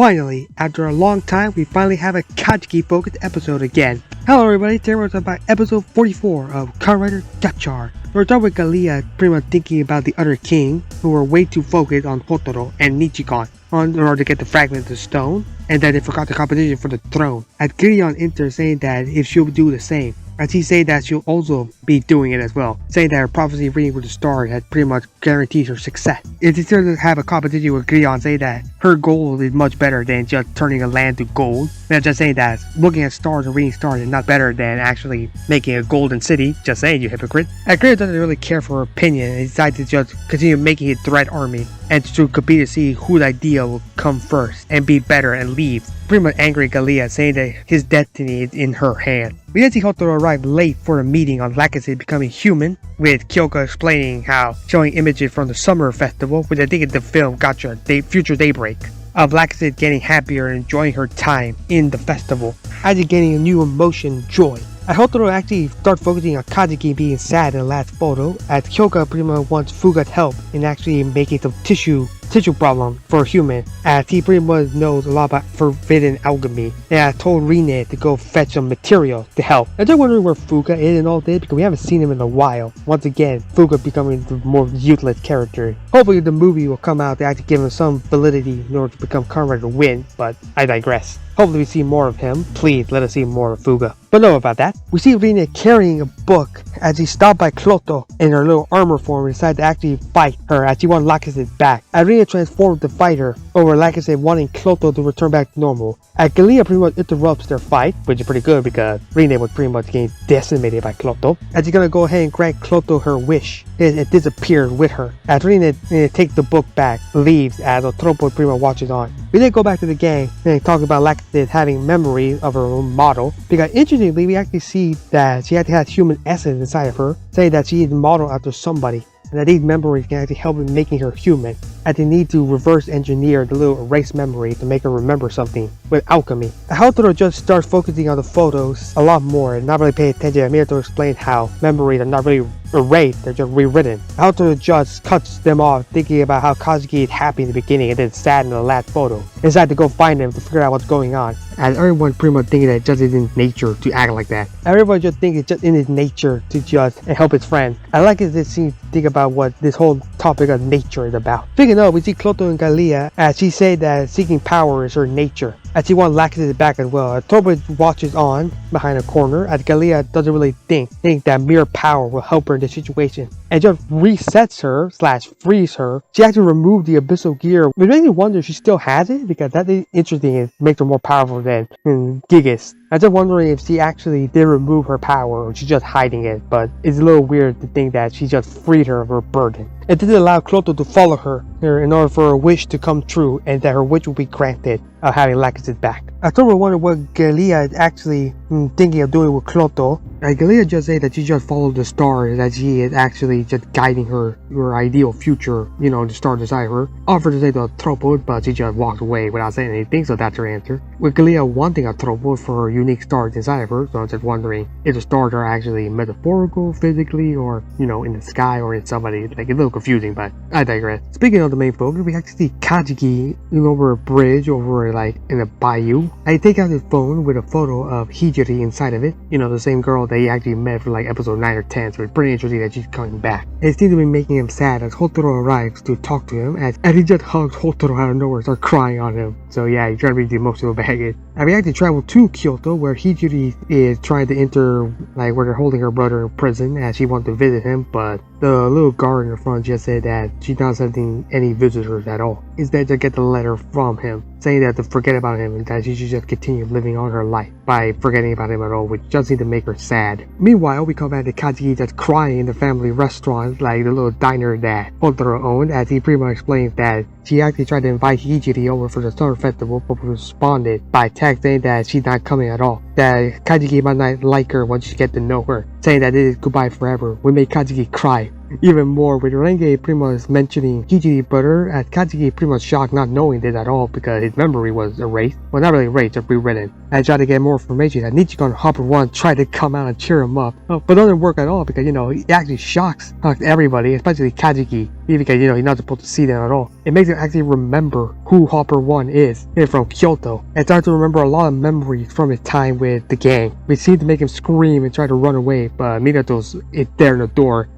Finally, after a long time, we finally have a Kajiki focused episode again. Hello everybody, today we're talking about episode 44 of Kamen Rider Gotchard. We're talking with Galia pretty much thinking about the other king, who were way too focused on Clotho and Nichikon in order to get the fragment of the stone, and that they forgot the competition for the throne. As Gideon enters saying that if she'll do the same, as he said that she'll also be doing it as well, saying that her prophecy reading with the stars had pretty much guaranteed her success. It's easier to have a competition with Gideon saying that her goal is much better than just turning a land to gold. They're just saying that looking at stars and reading stars is not better than actually making a golden city. Just saying, you hypocrite. And Gideon doesn't really care for her opinion and decides to just continue making his threat army and to compete to see whose idea will come first and be better and leave. Pretty much angry at Galia, saying that his destiny is in her hand. We then see Clotho arrive late for a meeting on Lachesis becoming human, with Kyoka explaining how, showing images from the summer festival, which I think is the film Gotchard, Future Daybreak, of Lachesis getting happier and enjoying her time in the festival, as he's getting a new emotion, joy. I hope they'll actually start focusing on Kajiki being sad in the last photo, as Kyoka pretty much wants Fuga's help in actually making some tissue problem for a human, as he pretty much knows a lot about forbidden alchemy, and I told Rine to go fetch some material to help. I'm just wondering where Fuga is in all this, because we haven't seen him in a while. Once again, Fuga becoming the more useless character. Hopefully the movie will come out to actually give him some validity in order to become Kamen Rider to win, but I digress. Hopefully we see more of him. Please let us see more of Fuga. But no about that. We see Rina carrying a book as he stopped by Clotho in her little armor form and decided to actually fight her as she wants Lachesis back. As Rina transformed to fight her over Lachesis wanting Clotho to return back to normal. As Galia pretty much interrupts their fight, which is pretty good because Rina was pretty much getting decimated by Clotho. As he's gonna go ahead and grant Clotho her wish, it disappeared with her. As Rina takes the book back, leaves as Otropo pretty much watches on. We then go back to the gang and talk about Lachesis having memory of her own model, because interestingly we actually see that she actually has human essence inside of her, saying that she is modeled after somebody, and that these memories can actually help in making her human, as they need to reverse engineer the little erased memory to make her remember something with alchemy. I hope they'll just start focusing on the photos a lot more and not really pay attention. I'm here to explain how memories are not really erased, they're just rewritten. I hope to just cuts them off thinking about how Kajiki is happy in the beginning and then sad in the last photo. Decide to go find him to figure out what's going on. And everyone pretty much thinking that it just is in nature to act like that. Everyone just thinks it's just in his nature to just help his friend. I like it to think about what this whole topic of nature is about. Speaking of, we see Clotho and Galia as she said that seeking power is her nature, as she wants Lachesis back as well. Toba watches on behind a corner as Galia doesn't really think that mere power will help her in this situation, and just resets her / frees her. She actually removed the abyssal gear, which makes me wonder if she still has it, because that is interesting and makes her more powerful than Gigas. I'm just wondering if she actually did remove her power or she's just hiding it, but it's a little weird to think that she just freed her of her burden. It did allow Clotho to follow her in order for her wish to come true, and that her wish will be granted of having Lachesis back. I started wondering what Galia is actually thinking of doing with Clotho. Galia just said that she just followed the stars, that she is actually just guiding her ideal future, the star beside her. Offered to say the Tropo, but she just walked away without saying anything, so that's her answer. With Galia wanting a Tropo for her unique stars inside of her, so I'm just wondering if the stars are actually metaphorical, physically, or, in the sky or in somebody. Like, it's a little confusing, but I digress. Speaking of the main focus, we actually see Kajiki over a bridge over in a bayou. I take out his phone with a photo of Hiji inside of it, the same girl that he actually met for episode 9 or 10, so it's pretty interesting that she's coming back. It seems to be making him sad as Hotaro arrives to talk to him, as he just hugs Hotaro out of nowhere, starts crying on him. So yeah, he's trying to read the emotional baggage. And we actually travel to Kyoto, where Hiji is trying to enter, where they're holding her brother in prison, as she wants to visit him, but the little guard in the front just said that she's not sending any visitors at all. Instead, to get the letter from him, saying that to forget about him and that she should just continue living on her life by forgetting about him at all, which just seemed to make her sad. Meanwhile, we come back to Kajiki just crying in the family restaurant, the little diner that Otaro owned, as he pretty much explains that she actually tried to invite Hiji over for the summer festival, but responded by text saying that she's not coming at all. That Kajiki might not like her once she get to know her, saying that it is goodbye forever, which made Kajiki cry. Even more, with Renge pretty much mentioning Hiji's brother, as Kajiki pretty much shocked not knowing this at all because his memory was erased. Well, not really erased, just rewritten. I tried to get more information that Nichiko and Hopper 1 tried to come out and cheer him up. But it doesn't work at all because, he actually shocks everybody, especially Kajiki, because, he's not supposed to see them at all. It makes him actually remember who Hopper 1 is. He's from Kyoto, and starts to remember a lot of memories from his time with the gang, which seemed to make him scream and try to run away, but Minato's there in the door,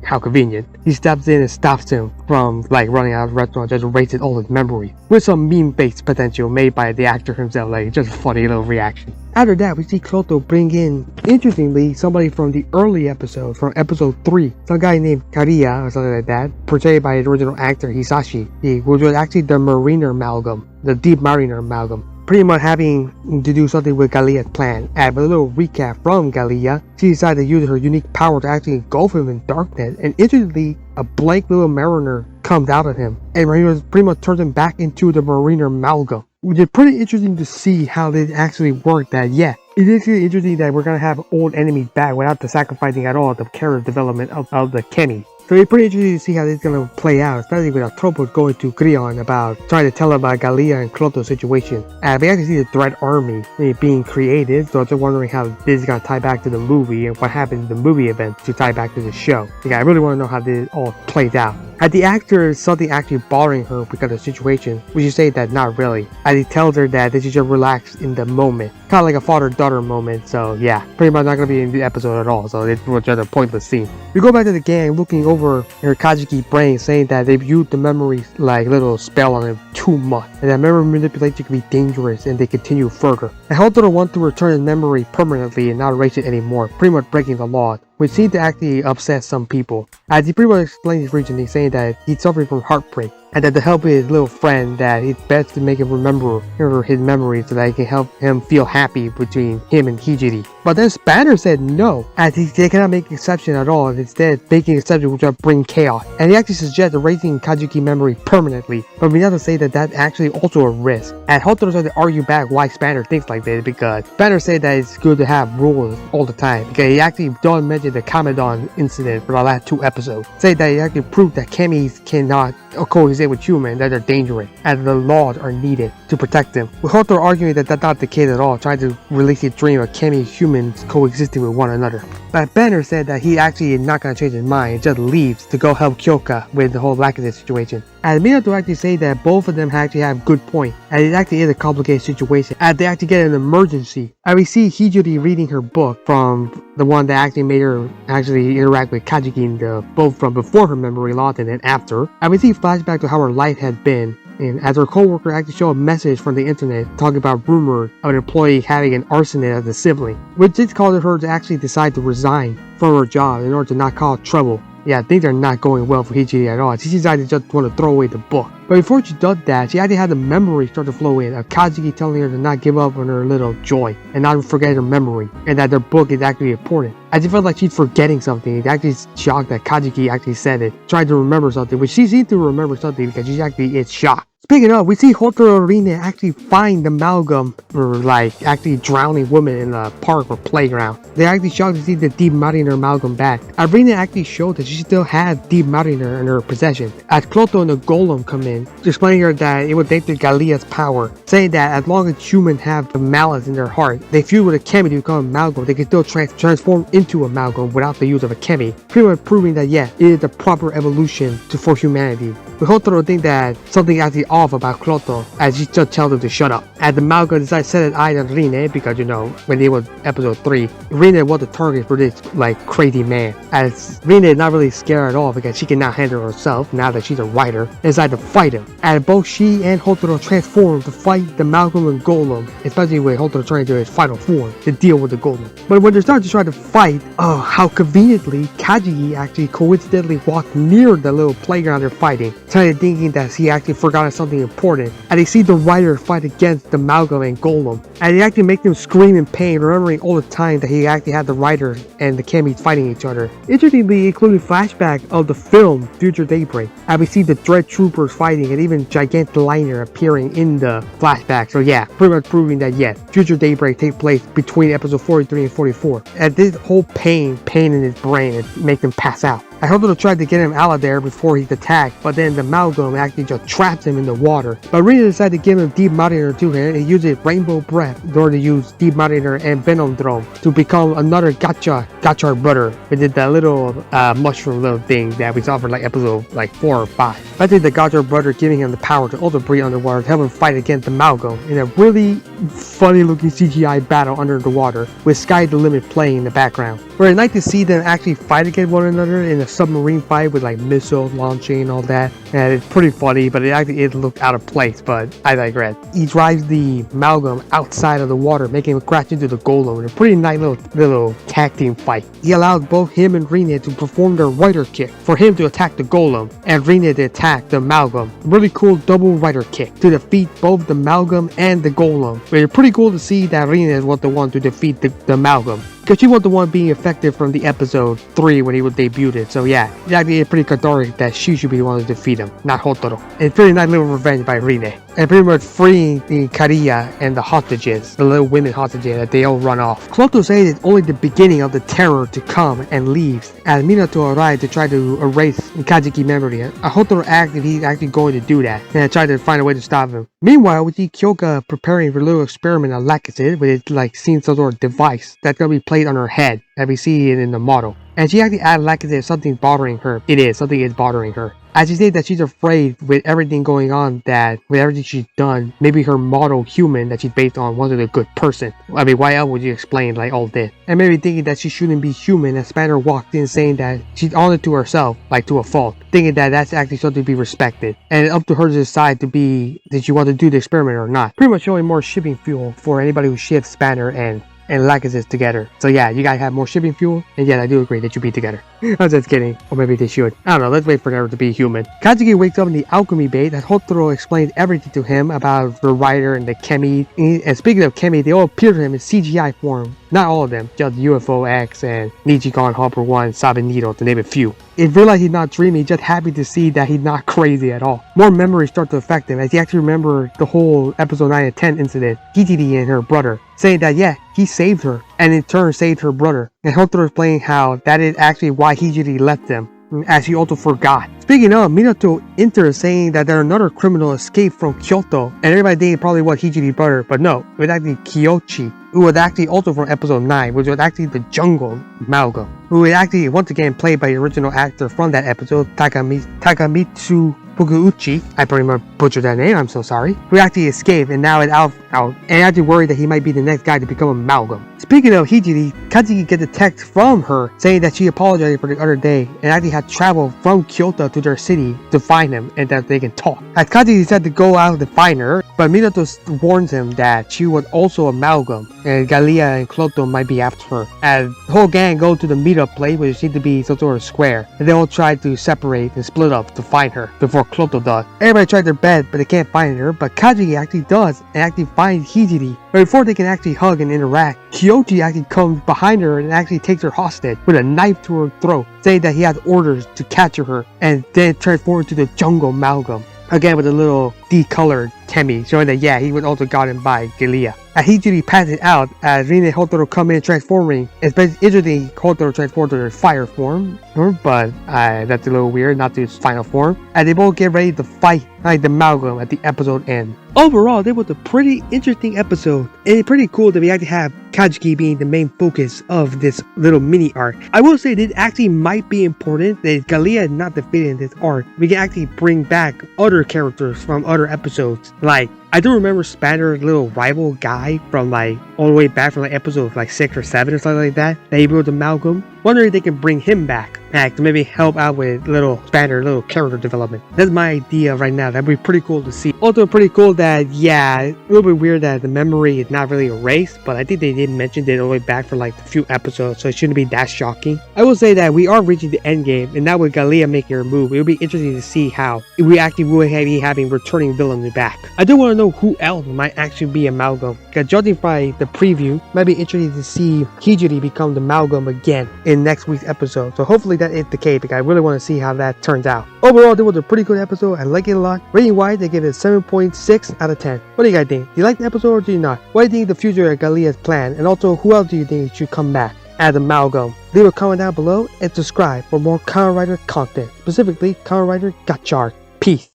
how convenient. He steps in and stops him from running out of the restaurant, just erases all his memories, with some meme-based potential made by the actor himself, just a funny little reaction. After that, we see Clotho bring in, interestingly, somebody from the early episodes, from episode 3, some guy named Galia or something like that, portrayed by the original actor Hisashi, which was actually the Mariner amalgam, the Deep Mariner amalgam. Pretty much having to do something with Galia's plan. And with a little recap from Galia, she decided to use her unique power to actually engulf him in darkness, and instantly a blank little mariner comes out of him, and Mariner pretty much turns him back into the Mariner amalgam. Which is pretty interesting to see how this actually worked. That it is really interesting that we're gonna have old enemies back without the sacrificing at all the character development of the Kemi. So it's pretty interesting to see how this is going to play out, especially with Octopus going to Grion about trying to tell about Galia and Clotho's situation. And we actually see the Dread Army being created, so I'm just wondering how this is going to tie back to the movie and what happened in the movie event to tie back to the show. I really want to know how this all plays out. At the actor, something actually bothering her because of the situation, would you say that not really? As he tells her that they should just relax in the moment. Kind of like a father-daughter moment, so yeah, pretty much not going to be in the episode at all, so it was just a pointless scene. We go back to the gang looking over her Kajiki brain, saying that they've used the memory little spell on him too much, and that memory manipulation can be dangerous, and they continue further. And Hotaro wants to return his memory permanently and not erase it anymore, pretty much breaking the law, which seemed to actually upset some people. As he pretty much explained his reasoning, saying that he's suffering from heartbreak, and that to help his little friend, that it's best to make him remember his memories so that it can help him feel happy between him and Hiji. But then Spanner said no, as they cannot make exception at all, and instead making exception which will bring chaos. And he actually suggests erasing Kajiki memory permanently, but we have to say that that's actually also a risk. And Hotaro tried to argue back why Spanner thinks like this, because Spanner said that it's good to have rules all the time, because he actually don't mention the Kamadon incident for the last 2 episodes, say that he actually proved that Kemis cannot coexist with humans, that they're dangerous, and the laws are needed to protect them. With Hotaro arguing that that's not the case at all, trying to release his dream of Kemi humans coexisting with one another. But Banner said that he actually is not going to change his mind and just leaves to go help Kyoka with the whole Lachesis situation. And Minato actually say that both of them actually have good point, and it actually is a complicated situation, as they actually get an emergency. And we see Hiji reading her book from the one that actually made her actually interact with Kajiki in the both from before her memory loss and then after. And we see flashback to how her life had been. And as her co-worker actually showed a message from the internet talking about rumors of an employee having an arsonist as a sibling, which did cause her to actually decide to resign from her job in order to not cause trouble. Yeah, things are not going well for Hiji at all. She decided to just want to throw away the book. But before she does that, she actually had the memory start to flow in of Kajiki telling her to not give up on her little joy and not forget her memory, and that their book is actually important. As it felt like she's forgetting something, it's actually shocked that Kajiki actually said it, tried to remember something, which she seemed to remember something because she actually is shocked. Speaking of, we see Hotaro and Rina actually find the amalgam for actually drowning women in a park or playground. They're actually shocked to see the Deep Mariner amalgam back. Rina actually showed that she still had Deep Mariner in her possession. As Clotho and the Golem come in, explaining her that it would take to Galia's power, saying that as long as humans have the malice in their heart, they fuse with a Kemi to become amalgam, they can still transform into amalgam without the use of a Kemi, pretty much proving that yes, it is the proper evolution for humanity. We Hotaro think that something actually off about Clotho, as she just tells him to shut up. As the Amalgam decides to set an eye on Rine, because when it was episode 3, Rine was the target for this crazy man. As Rine is not really scared at all because she cannot handle herself now that she's a writer, and decided to fight him. And both she and Hotaro transform to fight the Amalgam and Golem, especially when Hotaro trying to his final form to deal with the Golem. But when they start to try to fight, how conveniently Kajiki actually coincidentally walked near the little playground they're fighting, thinking that he actually forgot something important, and they see the writer fight against the Amalgam and Golem, and it actually makes them scream in pain, remembering all the time that he actually had the writer and the Kemis fighting each other. Interestingly, including flashback of the film Future Daybreak, and we see the Dread Troopers fighting and even Gigantic Liner appearing in the flashback. So yeah, pretty much proving that yes, Future Daybreak takes place between episode 43 and 44. And this whole pain in his brain, it makes him pass out. Hotaro tried to get him out of there before he's attacked, but then the amalgam actually just trapped him in the water. But Rina decided to give him Deep Moderator to him and use it Rainbow Breath in order to use Deep Moderator and Venom Dome to become another Gotchard brother. We did that little mushroom little thing that we saw for like episode like 4 or 5. I think the Gotchard brother giving him the power to also breathe underwater to help him fight against the amalgam in a really funny looking CGI battle under the water with Sky the Limit playing in the background. Where I'd like to see them actually fight against one another in a submarine fight with like missiles launching and all that. And it's pretty funny, but it looked out of place, but I digress. He drives the amalgam outside of the water, making him crash into the golem in a pretty nice little tag team fight. He allows both him and Rina to perform their rider kick for him to attack the golem and Rina to attack the amalgam. Really cool double rider kick to defeat both the amalgam and the golem. But it's pretty cool to see that Rina was the one to defeat the amalgam, because she was the one being effective from the episode 3 when he was debuted. So yeah, it's actually pretty cathartic that she should be the one to defeat him, not Hotaro. It's pretty nice little revenge by Rine. And pretty much freeing the Galia and the hostages, the little women hostages, that they all run off. Clotho says it's only the beginning of the terror to come and leaves as Minato arrives to try to erase Kajiki memory. Hotaro asks if he's actually going to do that and try to find a way to stop him. Meanwhile, we see Kyoka preparing for a little experiment on Lachesis with like seeing some sort of device that's going to be placed on her head, as we see it in the model. And she actually asked Lachesis if something's bothering her. Something is bothering her. As she said that she's afraid with everything going on, that with everything she's done, maybe her model human that she's based on wasn't a good person. I mean, why else would you explain like all this? And maybe thinking that she shouldn't be human, as Spanner walked in saying that she's on it to herself, like to a fault. Thinking that that's actually something to be respected. And it's up to her to decide did she want to do the experiment or not. Pretty much showing more shipping fuel for anybody who ships Spanner and Lachesis together. So yeah, you guys have more shipping fuel, and yeah, I do agree they should be together. I'm just kidding, or maybe they should. I don't know, let's wait for them to be human. Kajiki wakes up in the alchemy base as Hotaro explains everything to him about the rider and the Kemi. And speaking of Kemi, they all appear to him in CGI form. Not all of them, just UFO X and Nijigon, Hopper 1, Sabanito, to name a few. It realized he's not dreaming, just happy to see that he's not crazy at all. More memories start to affect him as he actually remembers the whole episode 9 and 10 incident, Hiji and her brother, saying that yeah, he saved her, and in turn saved her brother. And Hotaro explained how that is actually why Hiji left them, as he also forgot. Speaking of, Minato enters saying that there another criminal escaped from Clotho, and everybody thinking probably was Hiji's brother, but no, it was actually Kyochi, who was actually also from episode 9, which was actually the jungle amalgam, who is actually once again played by the original actor from that episode, Takamitsu Fukuuchi. I pretty much butchered that name, I'm so sorry. Who actually escaped and now is out and actually worried that he might be the next guy to become amalgam. Speaking of Hiji, Kajiki gets a text from her saying that she apologized for the other day and actually had traveled from Kyoto to their city to find him and that they can talk. As Kajiki decided to go out to find her, but Minato warns him that she was also amalgam and Galia and Clotho might be after her. As the whole gang go to the meetup place, which seemed to be some sort of square, and they all try to separate and split up to find her before Clotho does. Everybody tried their best, but they can't find her, but Kajiki actually does and actually finds Hiji. But before they can actually hug and interact, Kyochi actually comes behind her and actually takes her hostage with a knife to her throat, saying that he has orders to capture her and then transform into the jungle amalgam. Again with a little decolored Temi, showing that yeah, he was also gotten by Galia. As Hiji passes out, as Rin and Hotaro come in transforming, it's interesting Hotaro transforms to their fire form, but that's a little weird, not to his final form. As they both get ready to fight like the amalgam at the episode end. Overall, it was a pretty interesting episode, and it's pretty cool that we actually have Kajiki being the main focus of this little mini arc. I will say this actually might be important that Galia is not defeated in this arc. We can actually bring back other characters from other episodes, like I do remember Spanner's little rival guy from like all the way back from like episode like 6 or 7 or something like that he built amalgam. Wondering if they can bring him back to maybe help out with little Spanner, little character development. That's my idea right now. That'd be pretty cool to see. Also pretty cool that, yeah, a little bit weird that the memory is not really erased, but I think they did mention it all the way back for like a few episodes, so it shouldn't be that shocking. I will say that we are reaching the end game, and now with Galia making her move, it will be interesting to see how we actually will be having returning villains back. I do want to know who else might actually be amalgam, because judging by the preview, it might be interesting to see Hiji become the amalgam again in next week's episode. So hopefully that is the case, because I really want to see how that turns out. Overall, this was a pretty good episode. I like it a lot. Rating wise, they give it a 7.6 out of 10. What do you guys think? Do you like the episode or do you not? What do you think of the future of Galia's plan? And also, who else do you think should come back as amalgam Leave a comment down below and subscribe for more Kamen Rider content, specifically Kamen Rider Gotchard. Peace.